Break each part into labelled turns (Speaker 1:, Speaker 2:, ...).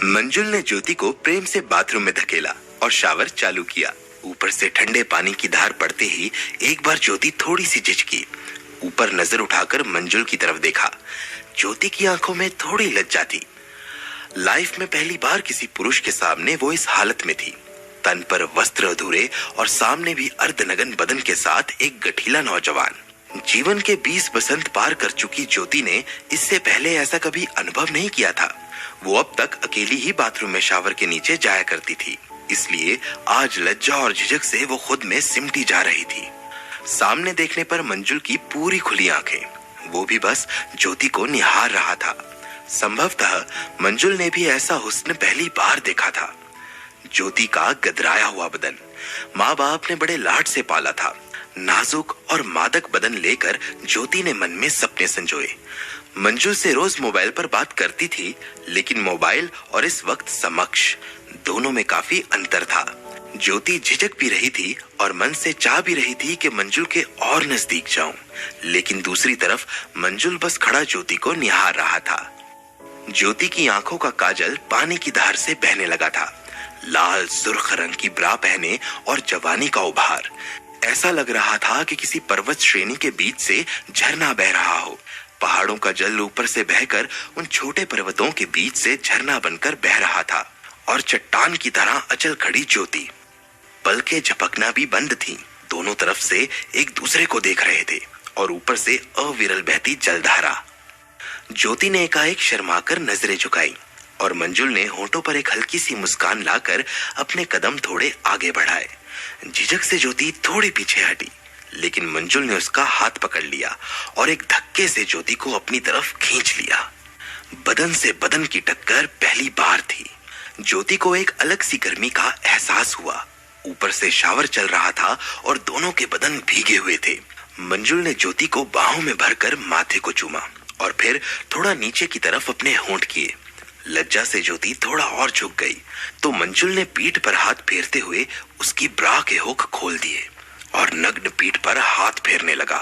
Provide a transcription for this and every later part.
Speaker 1: मंजुल ने ज्योति को प्रेम से बाथरूम में धकेला और शावर चालू किया। ऊपर से ठंडे पानी की धार पड़ते ही एक बार ज्योति थोड़ी सी झिझकी। ऊपर नजर उठाकर मंजुल की तरफ देखा। ज्योति की आंखों में थोड़ी लज्जा थी। लाइफ में पहली बार किसी पुरुष के सामने वो इस हालत में थी। तन पर वस्त्र अधूरे और सामने भी अर्धनग्न बदन के साथ एक गठीला नौजवान। जीवन के 20 बसंत पार कर चुकी ज्योति ने इससे पहले ऐसा कभी अनुभव नहीं किया था। वो अब तक अकेली ही बाथरूम में शावर के नीचे जाया करती थी, इसलिए आज लज्जा और झिझक से वो खुद में सिमटी जा रही थी। सामने देखने पर मंजुल की पूरी खुली आंखें, वो भी बस ज्योति को निहार रहा था। संभवतः मंजुल ने भी ऐसा हुस्न पहली बार देखा था। ज्योति का गदराया हुआ बदन माँ बाप ने बड़े लाड से पाला था। नाजुक और मादक बदन लेकर ज्योति ने मन में सपने संजोए। मंजुल से रोज मोबाइल पर बात करती थी, लेकिन मोबाइल और इस वक्त समक्ष दोनों में काफी अंतर था। ज्योति झिझक भी रही थी और मन से चाह भी रही थी कि मंजुल के और नजदीक जाऊं, लेकिन दूसरी तरफ मंजुल बस खड़ा ज्योति को निहार रहा था। ज्योति की आंखों का काजल पानी की धार से बहने लगा था। लाल सुर्ख रंग की ब्रा पहने और जवानी का उभार। ऐसा लग रहा था कि किसी पर्वत श्रेणी के बीच से झरना बह रहा हो। पहाड़ों का जल ऊपर से बहकर उन छोटे पर्वतों के बीच से झरना बनकर बह रहा था और चट्टान की तरह अचल खड़ी ज्योति। पलकें झपकना भी बंद थीं। दोनों तरफ से एक दूसरे को देख रहे थे और ऊपर से अविरल बहती जलधारा। ज्योति ने एकाएक शर्माकर नजरें झुकाई और मंजुल ने होंठों पर एक हल्की सी मुस्कान लाकर अपने कदम थोड़े आगे बढ़ाए। झिझक से ज्योति थोड़ी पीछे हटी, लेकिन मंजुल ने उसका हाथ पकड़ लिया और एक धक्के से ज्योति को अपनी तरफ खींच लिया। बदन से बदन की टक्कर पहली बार थी। ज्योति को एक अलग सी गर्मी का एहसास हुआ। ऊपर से शावर चल रहा था और दोनों के बदन भीगे हुए थे। मंजुल ने ज्योति को बाहों में भरकर माथे को चूमा और फिर थोड़ा नीचे की तरफ अपने होंठ किए। लज्जा से ज्योति थोड़ा और झुक गई तो मंजुल ने पीठ पर हाथ फेरते हुए उसकी ब्रा के हुक खोल दिए और नग्न पीठ पर हाथ फेरने लगा।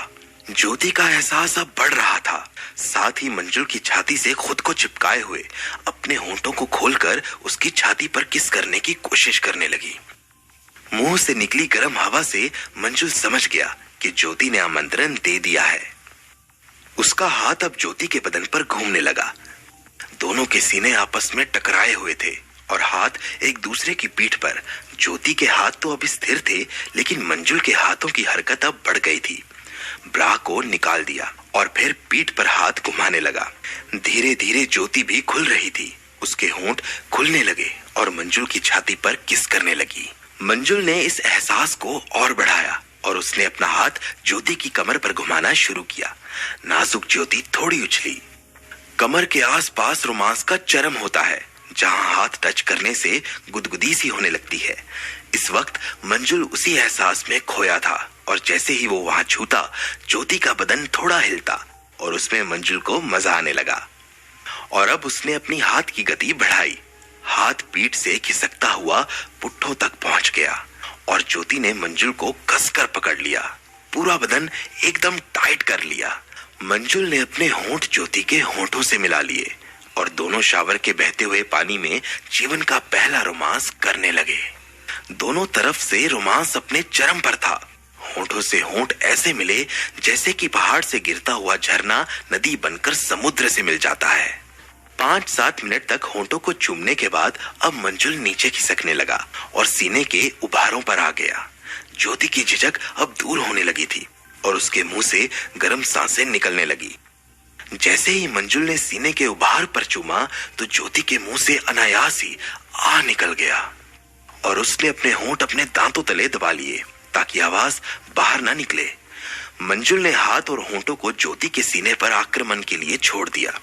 Speaker 1: ज्योति का एहसास अब बढ़ रहा था। साथ ही मंजुल की छाती से खुद को चिपकाए हुए अपने होंठों को खोलकर उसकी छाती पर किस करने की कोशिश करने लगी। मुंह से निकली गर्म हवा से मंजुल समझ गया कि ज्योति ने आमंत्रण दे दिया है। उसका हाथ अब ज्योति के बदन पर घूमने लगा। दोनों के सीने आपस में टकराए हुए थे और हाथ एक दूसरे की पीठ पर। ज्योति के हाथ तो अब स्थिर थे, लेकिन मंजुल के हाथों की हरकत अब बढ़ गई थी। ब्रा को निकाल दिया और फिर पीठ पर हाथ घुमाने लगा। धीरे धीरे ज्योति भी खुल रही थी। उसके होंठ खुलने लगे और मंजुल की छाती पर किस करने लगी। मंजुल ने इस एहसास को और बढ़ाया और उसने अपना हाथ ज्योति की कमर पर घुमाना शुरू किया। नाजुक ज्योति थोड़ी उछली। कमर के आसपास रोमांस का चरम होता है, जहां हाथ टच करने से गुदगुदी सी होने लगती है। इस वक्त मंजुल उसी एहसास में खोया था और जैसे ही वो वहां छूता, ज्योति का बदन थोड़ा हिलता और उसमें मंजुल को मजा आने लगा। और अब उसने अपनी हाथ की गति बढ़ाई। हाथ पीठ से खिसकता हुआ पुट्ठों तक पहुंच गया और ज्योति ने मंजुल को कसकर पकड़ लिया। पूरा बदन एकदम टाइट कर लिया। मंजुल ने अपने होंठ ज्योति के होंठों से मिला लिए और दोनों शावर के बहते हुए पानी में जीवन का पहला रोमांस करने लगे। दोनों तरफ से रोमांस अपने चरम पर था। होंठों से होंठ ऐसे मिले जैसे कि पहाड़ से गिरता हुआ झरना नदी बनकर समुद्र से मिल जाता है। 5-7 मिनट तक होंठों को चूमने के बाद अब मंजुल नीचे खिसकने लगा और सीने के उभारों पर आ गया। ज्योति की झिझक अब दूर होने लगी थी और उसके मुंह से गर्म सांसें निकलने लगी। जैसे ही मंजुल ने सीने के उभार पर चूमा तो ज्योति के मुंह से अनायास ही आ निकल गया और उसने अपने होंठ अपने दांतों तले दबा लिए ताकि आवाज बाहर ना निकले। मंजुल ने हाथ और होंठों को ज्योति के सीने पर आक्रमण के लिए छोड़ दिया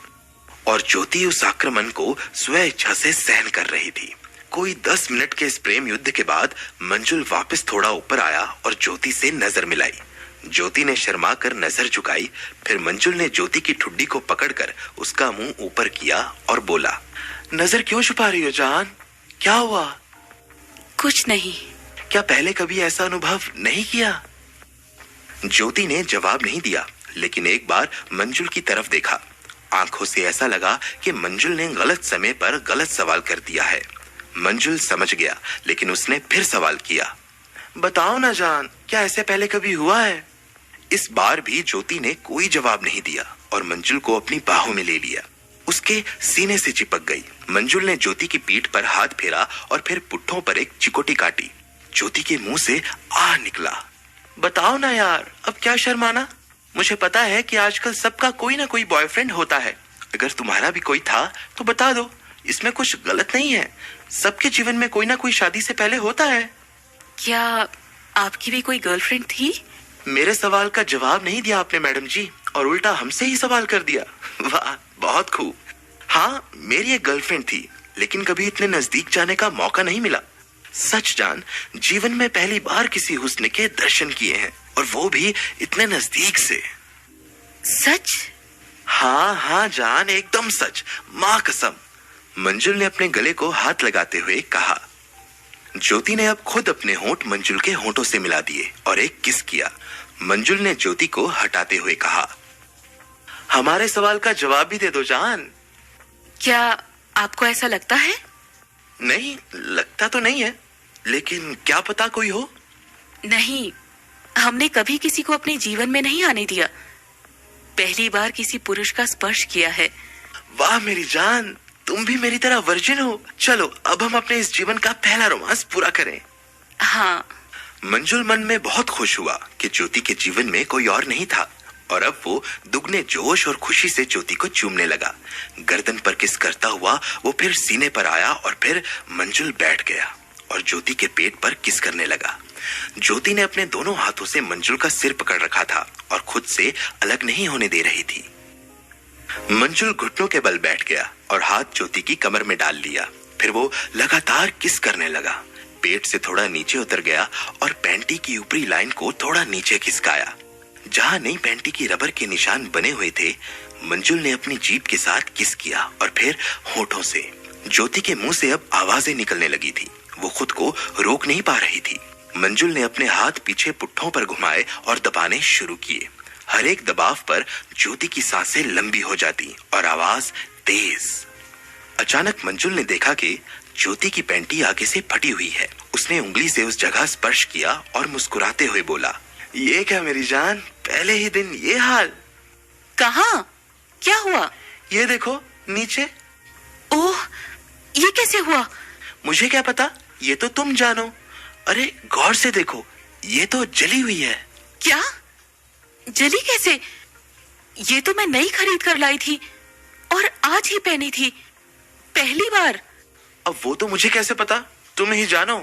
Speaker 1: और ज्योति उस आक्रमण को स्व इच्छा से सहन कर रही थी। कोई 10 मिनट के इस प्रेम युद्ध के बाद मंजुल वापस थोड़ा ऊपर आया और ज्योति से नजर मिलाई। ज्योति ने शर्मा कर नजर झुकाई। फिर मंजुल ने ज्योति की ठुड्डी को पकड़कर उसका मुंह ऊपर किया और बोला, नजर क्यों छुपा रही हो जान? क्या हुआ?
Speaker 2: कुछ नहीं।
Speaker 1: क्या पहले कभी ऐसा अनुभव नहीं किया? ज्योति ने जवाब नहीं दिया, लेकिन एक बार मंजुल की तरफ देखा। आंखों से ऐसा लगा कि मंजुल ने गलत समय पर गलत सवाल कर दिया है। मंजुल समझ गया, लेकिन उसने फिर सवाल किया, बताओ ना जान, क्या ऐसे पहले कभी हुआ है? इस बार भी ज्योति ने कोई जवाब नहीं दिया और मंजुल को अपनी बाहों में ले लिया। उसके सीने से चिपक गई। मंजुल ने ज्योति की पीठ पर हाथ फेरा और फिर पुट्ठों पर एक चिकोटी काटी। ज्योति के मुंह से आह निकला। बताओ ना यार, अब क्या शर्माना? मुझे पता है कि आजकल सबका कोई ना कोई बॉयफ्रेंड होता है। अगर तुम्हारा भी कोई था तो बता दो, इसमें कुछ गलत नहीं है। सबके जीवन में कोई ना कोई शादी से पहले होता है।
Speaker 2: क्या आपकी भी कोई गर्लफ्रेंड थी?
Speaker 1: मेरे सवाल का जवाब नहीं दिया आपने मैडम जी, और उल्टा हमसे ही सवाल कर दिया। वाह, बहुत खूब। हाँ, मेरी एक गर्लफ्रेंड थी, लेकिन कभी इतने नजदीक जाने का मौका नहीं मिला। सच जान, जीवन में पहली बार किसी हुस्न के दर्शन किए हैं, और वो भी इतने नजदीक से।
Speaker 2: सच?
Speaker 1: हाँ हाँ जान, एकदम सच, माँ कसम। मंजुल ने अपने गले को हाथ लगाते हुए कहा। ज्योति ने अब खुद अपने होंठ मंजुल के होंठों से मिला दिए और एक किस किया। मंजुल ने ज्योति को हटाते हुए कहा, हमारे सवाल का जवाब भी दे दो जान।
Speaker 2: क्या आपको ऐसा लगता है?
Speaker 1: नहीं, लगता तो नहीं है, लेकिन क्या पता कोई हो।
Speaker 2: नहीं, हमने कभी किसी को अपने जीवन में नहीं आने दिया। पहली बार किसी पुरुष का स्पर्श किया है।
Speaker 1: वाह मेरी जान, तुम भी मेरी तरह वर्जिन हो। चलो अब हम अपने इस जीवन का पहला रोमांस पूरा करें।
Speaker 2: हाँ।
Speaker 1: मंजुल मन में बहुत खुश हुआ कि ज्योति के जीवन में कोई और नहीं था, और अब वो दुगने जोश और खुशी से ज्योति को चूमने लगा। गर्दन पर किस करता हुआ वो फिर सीने पर आया और फिर मंजुल बैठ गया और ज्योति के पेट पर किस करने लगा। ज्योति ने अपने दोनों हाथों से मंजुल का सिर पकड़ रखा था और खुद से अलग नहीं होने दे रही थी। मंजुल घुटनों के बल बैठ गया और हाथ ज्योति की कमर में डाल लिया। फिर वो लगातार किस करने लगा। पेट से थोड़ा नीचे उतर गया और पैंटी की ऊपरी लाइन को थोड़ा नीचे खिसकाया। जहां नई पैंटी की रबर के निशान बने हुए थे, मंजुल ने अपनी जीभ के साथ किस किया और फिर होठों से। ज्योति के मुंह से अब आवाजें निकलने लगी थी। वो खुद को रोक नहीं पा रही थी। मंजुल ने अपने हाथ पीछे पुट्ठों पर घुमाए और दबाने शुरू किए। हर एक दबाव पर ज्योति की सांसें लंबी हो जाती और आवाज तेज। अचानक मंजुल ने देखा कि ज्योति की पैंटी आगे से फटी हुई है। उसने उंगली से उस जगह स्पर्श किया और मुस्कुराते हुए बोला, ये क्या मेरी जान, पहले ही दिन ये हाल?
Speaker 2: कहाँ? क्या हुआ?
Speaker 1: ये देखो नीचे।
Speaker 2: ओह, ये कैसे हुआ?
Speaker 1: मुझे क्या पता, ये तो तुम जानो। अरे गौर से देखो, ये तो जली हुई है।
Speaker 2: क्या? जली कैसे? ये तो मैं नई खरीद कर लाई थी और आज ही पहनी थी, पहली बार।
Speaker 1: अब वो तो मुझे कैसे पता, तुम ही जानो।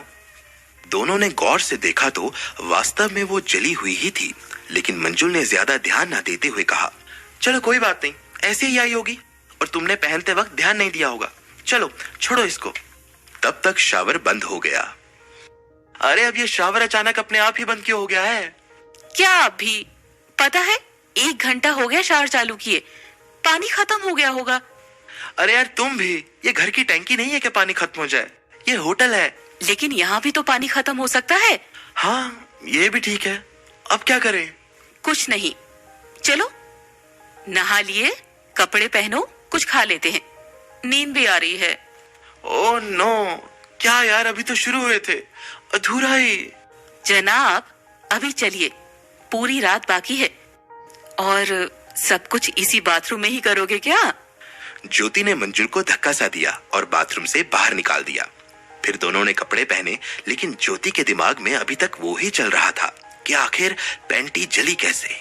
Speaker 1: दोनों ने गौर से देखा तो वास्तव में वो जली हुई ही थी, लेकिन मंजुल ने ज्यादा ध्यान न देते हुए कहा, चलो कोई बात नहीं, ऐसे ही आई होगी और तुमने पहनते वक्त ध्यान नहीं दिया होगा। चलो छोड़ो इसको। तब तक शावर बंद हो गया। अरे अब ये शावर अचानक अपने आप ही बंद क्यों हो गया है?
Speaker 2: क्या अभी? पता है, 1 घंटा हो गया शावर चालू किए, पानी खत्म हो गया होगा।
Speaker 1: अरे यार तुम भी, ये घर की टैंकी नहीं है कि पानी खत्म हो जाए, ये होटल है।
Speaker 2: लेकिन यहाँ भी तो पानी खत्म हो सकता है।
Speaker 1: हाँ ये भी ठीक है, अब क्या करें?
Speaker 2: कुछ नहीं, चलो नहा लिए, कपड़े पहनो, कुछ खा लेते हैं, नींद भी आ रही है।
Speaker 1: ओह नो, क्या यार, अभी तो शुरू हुए थे, अधूरा ही।
Speaker 2: जनाब अभी चलिए, पूरी रात बाकी है और सब कुछ इसी बाथरूम में ही करोगे क्या?
Speaker 1: ज्योति ने मंजुल को धक्का सा दिया और बाथरूम से बाहर निकाल दिया। फिर दोनों ने कपड़े पहने, लेकिन ज्योति के दिमाग में अभी तक वो ही चल रहा था कि आखिर पैंटी जली कैसे।